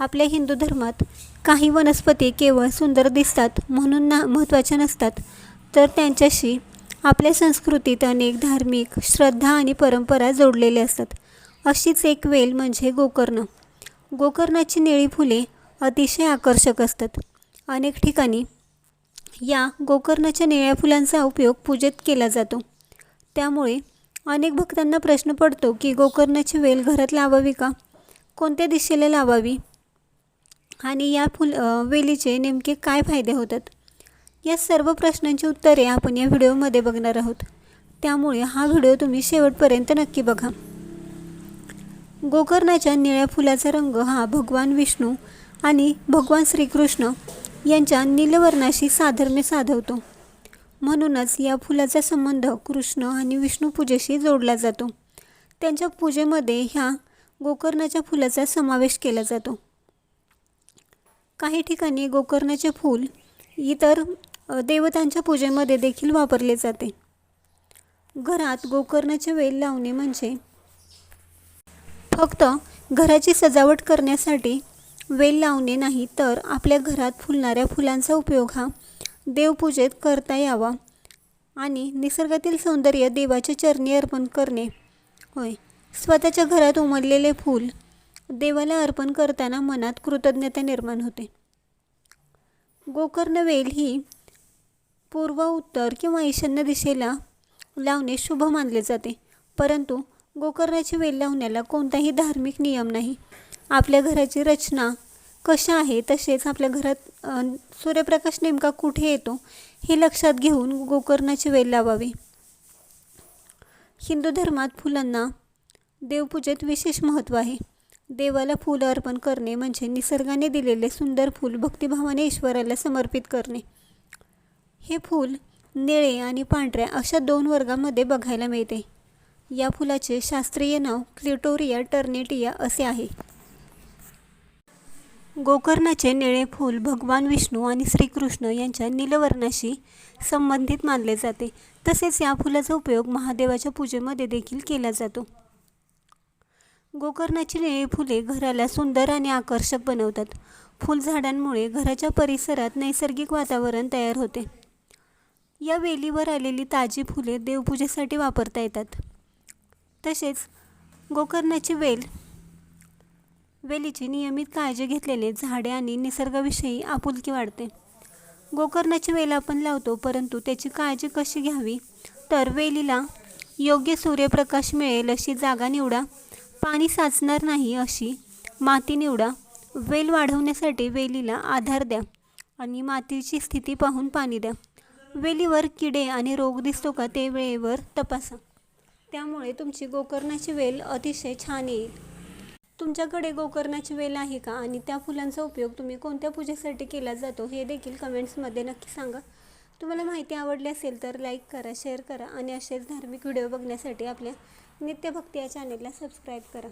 आपल्या हिंदू धर्मात काही वनस्पती केवळ सुंदर दिसतात म्हणून महत्त्वाच्या नसतात, तर त्यांच्याशी आपल्या संस्कृतीत अनेक धार्मिक श्रद्धा आणि परंपरा जोडलेल्या असतात. अशीच एक वेल म्हणजे गोकर्ण. गोकर्णाची निळी फुले अतिशय आकर्षक असतात. अनेक ठिकाणी या गोकर्णाच्या निळ्या फुलांचा उपयोग पूजेत केला जातो. त्यामुळे अनेक भक्तांना प्रश्न पडतो की गोकर्णाची वेल घरात लावावी का, कोणत्या दिशेला लावावी आणि या वेलीचे नेमके काय फायदे होतात. या सर्व प्रश्नांची उत्तरे आपण या व्हिडिओमध्ये बघणार आहोत. त्यामुळे हा व्हिडिओ तुम्ही शेवटपर्यंत नक्की बघा. गोकर्णाच्या निळ्या फुलाचा रंग हा भगवान विष्णू आणि भगवान श्रीकृष्ण यांच्या नीलवर्णाशी साधर्म्य साधवतो. म्हणूनच या फुलाचा संबंध कृष्ण आणि विष्णू पूजेशी जोडला जातो. त्यांच्या पूजेमध्ये ह्या गोकर्णाच्या फुलाचा समावेश केला जातो. काही ठिकाणी गोकर्णाचे फूल इतर देवतांच्या पूजेमध्ये देखील वापरले जाते. घरात गोकर्णाचे वेल लावणे म्हणजे फक्त घराची सजावट करण्यासाठी वेल लावणे नाही, तर आपल्या घरात फुलणाऱ्या फुलांचा उपयोग हा देवपूजेत करता यावा आणि निसर्गातील सौंदर्य देवाच्या चरणी अर्पण करणे होय. स्वतःच्या घरात उमललेले फूल देवाला अर्पण करताना मनात कृतज्ञता निर्माण होते. गोकर्ण वेल ही पूर्व, उत्तर किंवा ईशान्य दिशेला लावणे शुभ मानले जाते. परंतु गोकर्णाची वेल लावण्याला कोणताही धार्मिक नियम नाही. आपल्या घराची रचना कशा आहे तसेच आपल्या घरात सूर्यप्रकाश नेमका कुठे येतो हे लक्षात घेऊन गोकर्णाची वेल लावावी. हिंदू धर्मात फुलांना देवपूजेत विशेष महत्त्व आहे. देवाला फूल अर्पण करणे म्हणजे निसर्गाने दिलेले सुंदर फूल भक्तिभावाने ईश्वराला समर्पित करणे. हे फूल निळे आणि पांढऱ्या अशा दोन वर्गामध्ये बघायला मिळते. या फुलाचे शास्त्रीय नाव क्लिटोरिया टर्नेटिया असे आहे. गोकर्णाचे निळे फूल भगवान विष्णू आणि श्रीकृष्ण यांच्या नीलवर्णाशी संबंधित मानले जाते. तसेच या फुलाचा उपयोग महादेवाच्या पूजेमध्ये देखील केला जातो. गोकर्णाची निळी फुले घराला सुंदर आणि आकर्षक बनवतात. फुलझाडांमुळे घराच्या परिसरात नैसर्गिक वातावरण तयार होते. या वेलीवर आलेली ताजी फुले देवपूजेसाठी वापरता येतात. तसेच गोकर्णाची वेलीची नियमित काळजी घेतलेले झाडे आणि निसर्गाविषयी आपुलकी वाढते. गोकर्णाची वेल आपण लावतो, परंतु त्याची काळजी कशी घ्यावी, तर वेलीला योग्य सूर्यप्रकाश मिळेल अशी जागा निवडा. पाणी साचणार नाही अशी माती निवडा. वेल वाढवण्यासाठी वेलीला आधार द्या आणि मातीची स्थिती पाहून पाणी द्या. वेलीवर किडे आणि रोग दिसतो का ते वेळेवर तपासा. त्यामुळे तुमची गोकर्णाची वेल अतिशय छान येईल. तुमच्याकडे गोकर्णाची वेल आहे का आणि त्या फुलांचा उपयोग तुम्ही कोणत्या पूजेसाठी केला जातो हे देखील कमेंट्समध्ये नक्की सांगा. तुम्हाला माहिती आवडली असेल तर लाईक करा, शेअर करा आणि असेच धार्मिक व्हिडिओ बघण्यासाठी आपल्या नित्यभक्ती या चॅनेलला सबस्क्राईब करा.